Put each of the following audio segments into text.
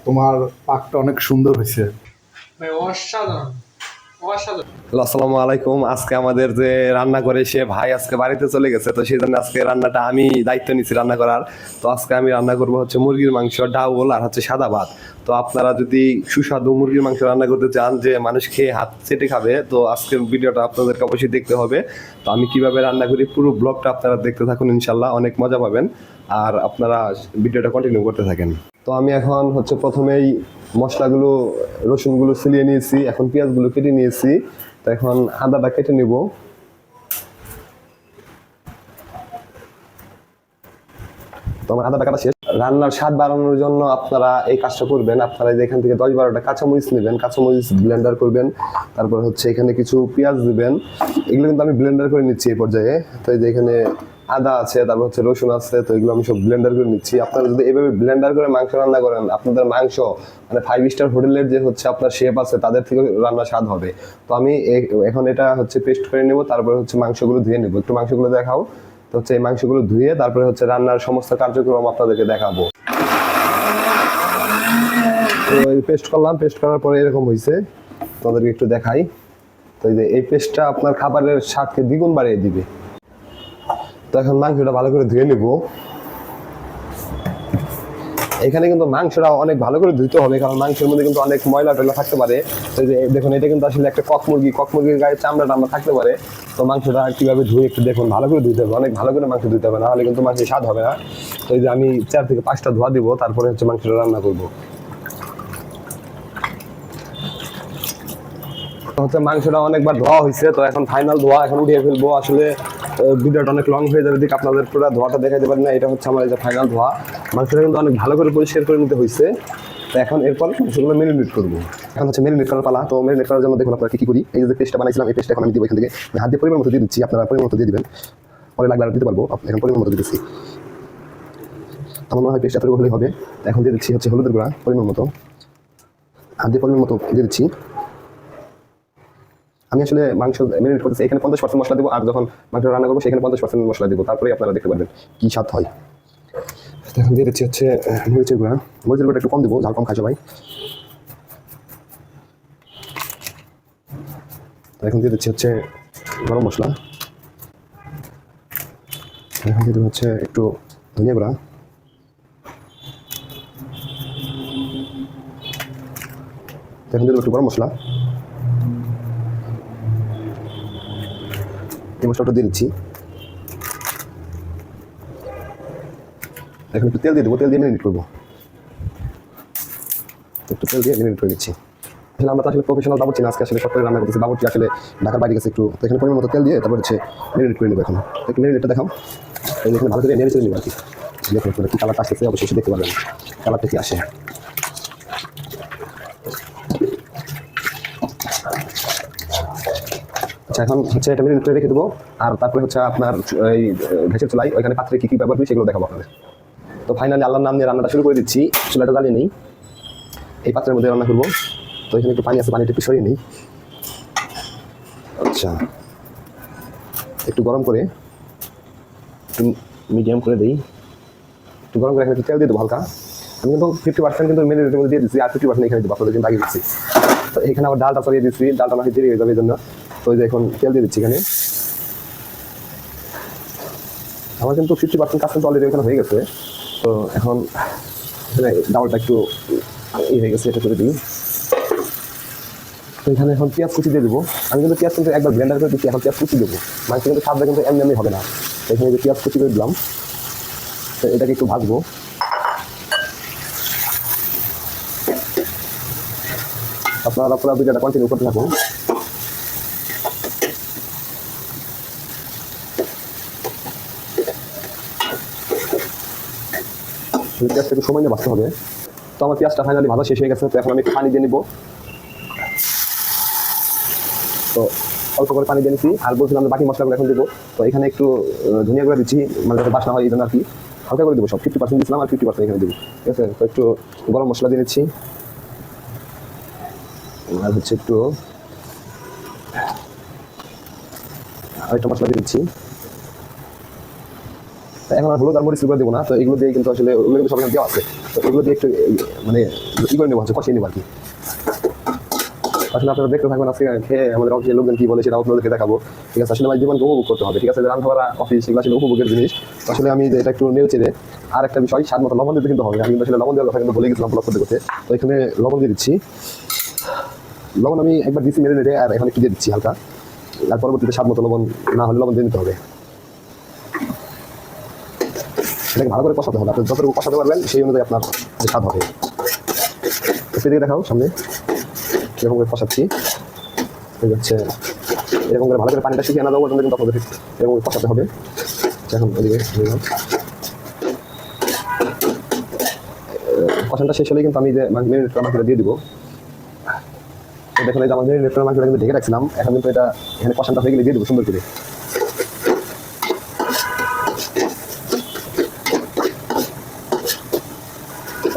তোমার পাকটা অনেক সুন্দর হয়েছে। ভাই অসাধারণ অসাধারণ। আসসালামু আলাইকুম। আজকে আমাদের যে রান্না করে সে ভাই আজকে বাড়িতে চলে গেছে, তো সেই জন্য আজকে রান্নাটা আমি দায়িত্ব নিচ্ছি রান্না করার। তো আজকে আমি রান্না করবো হচ্ছে মুরগির মাংস, ডাউল আর হচ্ছে সাদা ভাত। তো আপনারা যদি সুস্বাদু মুরগির মাংস রান্না করতে চান, যে মানুষ খেয়ে হাত চেটে খাবে, তো আজকের ভিডিওটা আপনাদেরকে অবশ্যই দেখতে হবে। তো আমি কিভাবে রান্না করি পুরো ব্লগটা আপনারা দেখতে থাকুন, ইনশাল্লাহ অনেক মজা পাবেন। আর আপনারা ভিডিওটা কন্টিনিউ করতে থাকেন। তো আমি এখন হচ্ছে প্রথমেই মশলাগুলো, রসুনগুলো ছিলিয়ে নিয়েছি, এখন পেঁয়াজগুলো কেটে নিয়েছি। তো এখন আদাটা কেটে নিব। তো আমার আদাটা কাটা শেষ। রান্নার স্বাদ বাড়ানোর জন্য আপনারা এই কাজটা করবেন। আপনারা এখান থেকে 10-12টা কাঁচামরিচ নেবেন, কাঁচামরিচ ব্লেন্ডার করবেন। তারপর হচ্ছে এখানে কিছু পেঁয়াজ দিবেন। এগুলো কিন্তু আমি ব্লেন্ডার করে নিচ্ছি এই পর্যায়ে। তো এই যে এখানে আদা আছে, তারপর হচ্ছে রসুন আছে, তো এগুলো আমি সব ব্লেন্ডার করে নিচ্ছি। আপনারা যদি এভাবে ব্লেন্ডার করে মাংস রান্না করেন, আপনাদের মাংস মানে 5 স্টার হোটেলের যে হচ্ছে আপনার শেফ আছে তাদের থেকে রান্না স্বাদ হবে। তো আমি এখন এটা হচ্ছে পেস্ট করে নেব, তারপরে হচ্ছে মাংসগুলো ধুয়ে নেব। একটু মাংসগুলো দেখাও। তো হচ্ছে এই মাংসগুলো ধুয়ে তারপরে হচ্ছে রান্নার সমস্ত কার্যক্রম আপনাদেরকে দেখাবো। তো এই পেস্ট করলাম, পেস্ট করার পরে এরকম হয়েছে, তোমাদেরকে একটু দেখাই। তো এই পেস্টটা আপনার খাবারের স্বাদকে দ্বিগুণ বাড়িয়ে দিবে। তো এখন মাংসটা ভালো করে ধুয়ে নেব। এখানে কিন্তু মাংসটা অনেক ভালো করে ধুইতে হবে, কারণ মাংসের মধ্যে কিন্তু অনেক ময়লা টয়লা থাকতে পারে। তো যে দেখুন, এটা কিন্তু আসলে একটা কক মুরগির গায়ে চামড়া টামড়া থাকতে পারে। তো মাংসটা কিভাবে ধুয়ে একটু দেখুন, ভালো করে ধুইতে হবে, অনেক ভালো করে মাংস ধুইতে হবে, নাহলে কিন্তু মাংসের স্বাদ হবে না। তো এই যে আমি 4 থেকে 5টা ধোয়া দিব, তারপরে হচ্ছে মাংসটা রান্না করবো। হচ্ছে মাংসটা অনেকবার ধোয়া হয়েছে, তো এখন ফাইনাল ধোয়া, এখন উঠিয়ে ফেলবো। আসলে ভিডিওটা অনেক লং হয়ে যাবে, দিকে আপনাদের পুরো ধোয়াটা দেখাতে পারি না। এটা হচ্ছে আমার এই যে ফাইনাল ধোয়া। মাংসটা কিন্তু অনেক ভালো করে পরিষ্কার করে নিতে হয়েছে। তো এখন এরপর মাংসগুলো মেরিনেট করবো। এখন হচ্ছে মেরিনেট করার পালা। তো মেরিনেট করার জন্য দেখুন আপনারা কি করি। এই যে পেস্টটা বানাইছিলাম, এই পেস্টটা এখন আমি দিব এখান থেকে, হাত দিয়ে পরিমাণ মতো দিয়ে দিচ্ছি। আপনারা পরিমাণ মতো দিয়ে দিবেন, পরে লাগলে আর দিতে পারবো। এখন পরিমাণ মতো দিতেছি, আমার মনে হয় পেস্টটা তৈরি হলেই হবে। এখন দিয়ে দিচ্ছি হচ্ছে হলুদের গুঁড়া পরিমাণ মতো, হাত দিয়ে পরিমাণ মতো দিয়ে দিচ্ছি। আমি আসলে মাংস মেরিনেট করতেছি, এখানে 50% মশলা দেবো, আর যখন মাংস রান্না করবো সেখানে 50% মশলা দেবো, তারপরে আপনারা দেখতে পারবেন কি স্বাদ হয়। এখন দিয়ে দিচ্ছি হচ্ছে মরিচের গুঁড়া একটু কম দেবো, ঝাল কম খাই সবাই। এখন দিয়ে দিচ্ছি হচ্ছে গরম মশলা, এখন দিয়ে দেবো হচ্ছে একটু ধনিয়া গুঁড়া, এখন দিয়ে দেবো একটু গরম মশলা। এই মশলাটা দিয়ে দিচ্ছি। এখন একটু তেল দিয়ে দেবো, তেল দিয়ে মেরিনেট করবো। একটু তেল দিয়ে মেরিনেট করে দিচ্ছি। আসলে আমরা তো আসলে প্রফেশনাল বাবুর্চি না, আজকে আসলে সব করে রান্না করতেছি। বাবুর্চি আসলে ঢাকার বাইরে গেছে একটু, তো এখানে পরিমাণ মতো তেল দিয়ে তারপর হচ্ছে মেরিনেট করে নেবো। এখন একটু মেরিনেটটা দেখাও। এখানে ভালো করে নেড়ে চলে নেবো আর কি। দেখুন কি কালারটা আসতেছে, অবশ্যই দেখতে পারবেন কালারটা কি আসে। আচ্ছা, এখন হচ্ছে এটা মেরিনেট করে রেখে দেবো। আর তারপরে হচ্ছে আপনার এই গ্যাসের চুলাই ওইখানে পাত্রে কী কী ব্যবহার করি সেগুলো দেখাবো আপনাদের। তো ফাইনালি আল্লাহর নাম নিয়ে রান্নাটা শুরু করে দিচ্ছি। চুলাটা জ্বালিয়ে নেই, এই পাত্রের মধ্যে রান্না করবো। তো এখানে একটু পানি আছে, পানিটা একটু সরিয়ে নিই। আচ্ছা, একটু গরম করে, একটু মিডিয়াম করে দিই। একটু গরম করে এখানে একটু তেল দিয়ে দেবো হালকা। আমি কিন্তু 50% কিন্তু মেরিনেটের মধ্যে দিয়ে দিচ্ছি, আর 50% এখানে দেবো, আপনাদের কিন্তু আগে দিচ্ছি। তো এখানে আবার ডালটা সরিয়ে দিচ্ছি, ডালটা আমাকে দেরি হয়ে যাবে এই জন্য। তো ওই যে এখন তেল দিয়ে দিচ্ছি এখানে। আমার কিন্তু 50% কাজ কিন্তু অলরেডি এখানে হয়ে গেছে। তো এখন এখানে ডালটা একটু হয়ে গেছে, এটা করে দিই। তো এখানে এখন পেঁয়াজ কুচি দিয়ে দেবো। আমি কিন্তু পেঁয়াজ কিন্তু একবার ব্লেন্ডার করে দিচ্ছি, এখন পেঁয়াজ কুচি দেবো। মাংস কিন্তু স্বাদটা কিন্তু এমনি হবে না। এখানে যে পেঁয়াজ কুচি করে দিলাম, তো এটাকে একটু ভাজবো। আপনারা পুরো ভিডিওটা কন্টিনিউ করতে থাকুন। পেঁয়াজটা একটু সময় নিয়ে ভাজতে হবে। তো আমার পেঁয়াজটা ফাইনালি ভাজা শেষ হয়ে গেছে। তো এখন আমি পানি দিয়ে নিবো। তো অল্প করে পানি দিয়ে নিচ্ছি, আর বলছিলাম বাকি মশলাগুলো এখন দেবো। তো এখানে একটু ধনিয়া গুঁড়া দিচ্ছি, মানে যাতে বাসনা হয় এই জন্য আর কি। হালকা করে দেবো, সব 50% দিচ্ছিলাম আর 50% এখানে দেবো, ঠিক আছে। তো একটু গরম মশলা দিয়ে নিচ্ছি, আর হচ্ছে একটু আরেকটা মশলা দিয়ে দিচ্ছি। তো এখন আর হলুদ আর মরিচ করে দেবো না, তো এগুলো দিয়ে কিন্তু আসলে ওগুলো কিন্তু সব এখানে দেওয়া আছে, তো এগুলো দিয়ে একটু মানে ই করে নেবো, হচ্ছে কষিয়ে নেবো আর কি। আসলে আপনারা দেখতে থাকবেন, আজকে খেয়ে আমাদের অফিসের লোকজন কি বলে সেটা আপনাদেরকে দেখাবো, ঠিক আছে। আসলে ভাই জীবনকে উপভোগ করতে হবে, ঠিক আছে। রান্না করা অফিস এগুলো আসলে উপভোগের জিনিস। আসলে আমি এটা একটু নেড়ে চেড়ে, আর একটা বিষয়, স্বাদ মতো লবণ দিতে কিন্তু হবে। আমি কিন্তু আসলে লবণ দেওয়ার কথা কিন্তু ভুলে গেছিলাম ব্লগ করতে করতে, তো এখানে লবণ দিয়ে দিচ্ছি। লবণ আমি একবার দিচ্ছি মেরে নেড়ে, আর এখন একটু দিয়ে দিচ্ছি হালকা, আর পরবর্তীতে স্বাদ মতো লবণ না হলে লবণ দিয়ে নিতে হবে। এটাকে ভালো করে কষাতে হবে, আপনি যতটুকু কষাতে পারবেন সেই অনুযায়ী আপনার স্বাদ হবে। সেদিকে দেখাও সামনে এরকম করে কষাচ্ছি, ঠিক আছে। এরকম করে ভালো করে পানিটা শুকিয়ে আনা দেবো, কিন্তু আপনাদের এরকম করে কষাতে হবে। এখন ওদিকে কষানটা শেষ হলেই কিন্তু আমি যে মাংসটা দিয়ে দিব। দেখুন এই যে আমাদের মাংসটা কিন্তু ঢেকে রাখছিলাম, এখন কিন্তু এটা এখানে কষানটা হয়ে গেলে দিয়ে দেবো সুন্দর করে।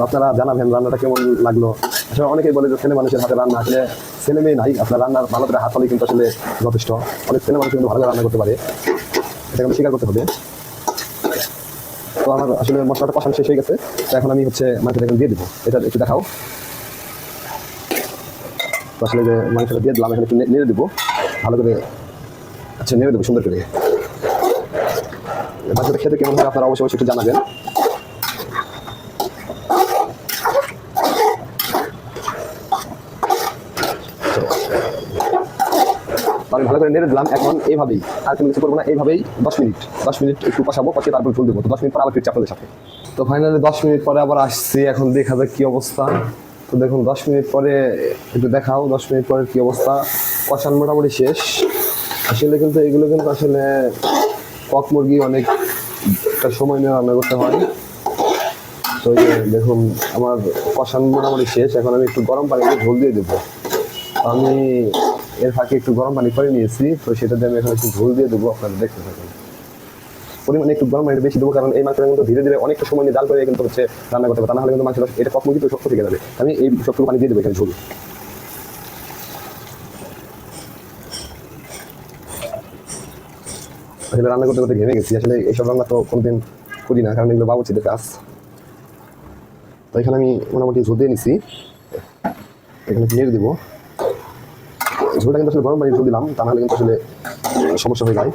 আপনারা জানাবেন রান্নাটা কেমন লাগলো। আসলে অনেকেই বলে যে ছেলে মানুষের হাতে রান্না, আসলে ছেলে মেয়ে নাই, আপনার রান্নার ভালো করে হাত হলে কিন্তু আসলে যথেষ্ট। অনেক ছেলে মানুষ কিন্তু ভালো করে রান্না করতে পারে, এটা কিন্তু স্বীকার করতে হবে। তো আমার আসলে মশলাটা কষানো শেষ হয়ে গেছে, তো এখন আমি হচ্ছে মাংসটা এখন দিয়ে দেবো। এটা একটু দেখাও। তো আসলে যে মাংসটা দিয়ে দিলাম, এখন একটু নেড়ে দেবো ভালো করে। আচ্ছা, নেড়ে দেবো সুন্দর করে। মাংসটা খেতে কেমন হয় আপনারা অবশ্যই একটু জানাবেন। আমি ভালো করে নেড়ে দিলাম, এখন এইভাবেই, আর কোনো কিছু করবো না, এইভাবেই 10 মিনিট একটু কষাবো, কষিয়ে তারপর ঝোল দেবো। তো 10 মিনিট পর আবার ফিরছি আপনাদের সাথে। তো ফাইনালি 10 মিনিট পরে আবার আসছি, এখন দেখা যাক কি অবস্থা। তো দেখুন 10 মিনিট পরে একটু দেখাও, 10 মিনিট পরে কি অবস্থা। কষান মোটামুটি শেষ। আসলে কিন্তু এগুলো কিন্তু আসলে কক মুরগি অনেক একটা সময় নিয়ে রান্না করতে হয়। তো এই যে দেখুন আমার কষান মোটামুটি শেষ, এখন আমি একটু গরম পানি দিয়ে ঝোল দিয়ে দেবো। আমি এর ফাঁকে একটু গরম পানি করে নিয়েছি, তো সেটা দিয়ে আমি এখন একটু ঝোল দিয়ে দেবো, আপনারা দেখতে থাকুন। পরিমাণে একটু গরম পানি বেশি দেবো, কারণ এই মাংসটা কিন্তু ধীরে ধীরে অনেকটা সময় নিয়ে জাল করে কিন্তু হচ্ছে রান্না করতে হবে, তা না হলে কিন্তু মাংসটা এটা কক মুরগি তো শক্ত থেকে যাবে। আমি এই সবটুকু পানি দিয়ে দেবো এখানে ঝোল। আসলে রান্না করতে করতে ঘেমে গেছি, আসলে এইসব রান্না তো কোনোদিন করি না, কারণ এগুলো বাবুর্চিদের কাজ। তো এখানে আমি মোটামুটি ঝোল দিয়ে নিচ্ছি, এখানে নেড়ে দেবো। ঝোলটা কিন্তু আসলে গরম পানি ঝোল দিলাম, তা নাহলে কিন্তু আসলে সমস্যা হয়ে যায়।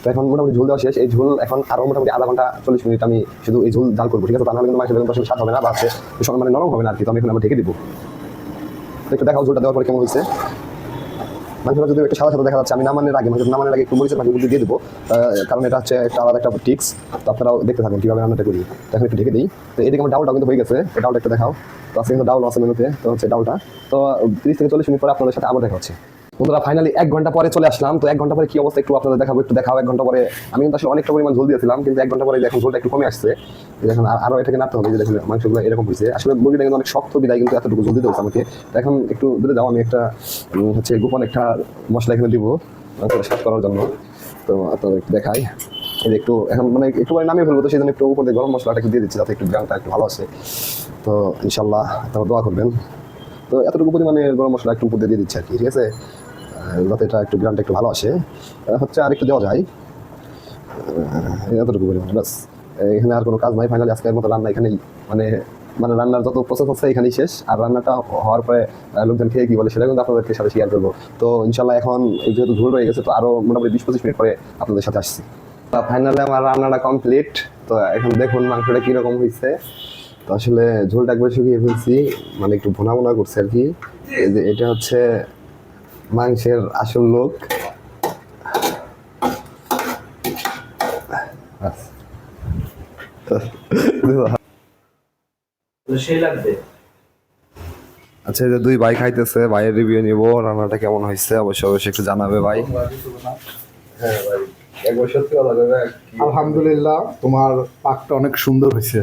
তো এখন মোটামুটি ঝোল দেওয়া শেষ। এই ঝোল এখন আরও মোটামুটি আধা ঘন্টা 40 মিনিট আমি শুধু এই ঝোল জাল করবো, ঠিক আছে। তা নাহলে কিন্তু মাংসের আসলে স্বাদ হবে না, বা হচ্ছে মানে নরম হবে না আর কি। তো আমি এখন আবার ঢেকে দেবো। একটু দেখাও ঝোলটা দেওয়ার পরে কেমন হয়েছে। মাংসটা যদি একটু সাদা সাদা দেখা যাচ্ছে, আমি নামানোর আগে একটু মরিচের পাখি দিয়ে দেবো, কারণ এটা হচ্ছে একটা আলাদা একটা টিক্স। তো আপনারাও দেখতে থাকুন কীভাবে রান্নাটা করি। তো এখন একটু ঢেকে দিই। তো এদিকে আমার ডাউলটাও কিন্তু হয়ে গেছে, ডাউলটা একটু দেখাও। তো আজকে কিন্তু ডাউল আছে মেনুতে, তো হচ্ছে ডাউলটা। তো 30 থেকে 40 মিনিট পরে আপনাদের সাথে আবার দেখা হচ্ছে। বন্ধুরা ফাইনালি 1 ঘন্টা পরে চলে আসলাম। তো 1 ঘন্টা পরে কি অবস্থা একটু আপনাদের দেখাবো, একটু দেখাও। 1 ঘন্টা পরে আমি কিন্তু আসলে অনেকটা পরিমাণ ঝোল দিয়েছিলাম, কিন্তু 1 ঘন্টা পরে এখন ঝোলটা একটু কমে আসছে। এখন আরও এটাকে নাড়তে হবে, যে দেখুন মাংসগুলো এরকম হয়েছে। আসলে মুরগিটা কিন্তু অনেক শক্ত বিদায় কিন্তু এতটুকু ঝোল দিতে হচ্ছে আমাকে। এখন একটু দূরে যাও, আমি একটা হচ্ছে গোপন একটা মশলা এখানে দিব মাংসটা স্বাদ করার জন্য। তো আপনাদের একটু দেখাই, এই যে একটু এখন মানে একটু নামিয়ে ফেলবো, তো সেই জন্য একটু উপর দিয়ে গরম মশলাটা একটু দিয়ে দিচ্ছি, যাতে একটু গ্রামটা একটু ভালো আসে। তো ইনশাল্লাহ আপনারা দোয়া করবেন। তো এতটুকু পরিমাণে গরম মশলা একটু উপর দিয়ে দিচ্ছি আর কি, ঠিক আছে, যাতে এটা একটু গ্রামটা একটু ভালো আসে। হচ্ছে আর একটু দেওয়া যায়, এতটুকু পরিমাণে ব্যাস। এখানে আর কোনো কাজ নাই। ফাইনালি আজকের মতো রান্না এখানেই মানে মানে রান্নার যত প্রসেস হচ্ছে এখানেই শেষ। আর রান্নাটা হওয়ার পরে লোকজন খেয়ে কি বলে সেটা কিন্তু আপনাদেরকে সাথে শেয়ার করবো। তো ইনশাল্লাহ এখন যেহেতু ঝোল রয়ে গেছে, তো আরও মোটামুটি 20-25 মিনিট পরে আপনাদের সাথে আসছি। তো ফাইনালি আমার রান্নাটা কমপ্লিট। তো এখন দেখুন মাংসটা কীরকম হয়েছে। তো আসলে ঝোলটা একবার শুকিয়ে ফেলছি, মানে একটু ভুনা ভুনা করছে আর কি। এই যে এটা হচ্ছে মাংসের আসল লোক। সেই লাগবে। আচ্ছা, এই যে 2 ভাই খাইতেছে, ভাইয়ের রিভিউ নিব, রান্নাটা কেমন হয়েছে অবশ্যই একটু জানাবে ভাই। হ্যাঁ ভাই, একবার সত্যি কথা বলবে। আলহামদুলিল্লাহ, তোমার পাকটা অনেক সুন্দর হয়েছে।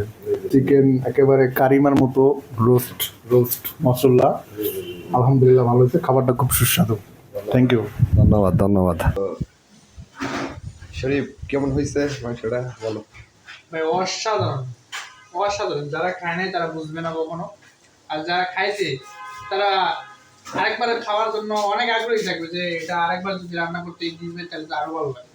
চিকেন একেবারে কারিমার মতো, রোস্ট মশলা। আলহামদুলিল্লাহ ভালো হয়েছে, খাবারটা খুব সুস্বাদু। Thank you. ধন্যবাদ। শরীফ কেমন হয়েছে মাংসটা বলো। ভাই অসাধারণ। যারা খায় নাই তারা বুঝবে না কখনো, আর যারা খাইছে তারা আরেকবার খাওয়ার জন্য অনেক আগ্রহী থাকবে যে এটা আরেকবার যদি রান্না করতে দিবে তাহলে তো আরো ভালো লাগে।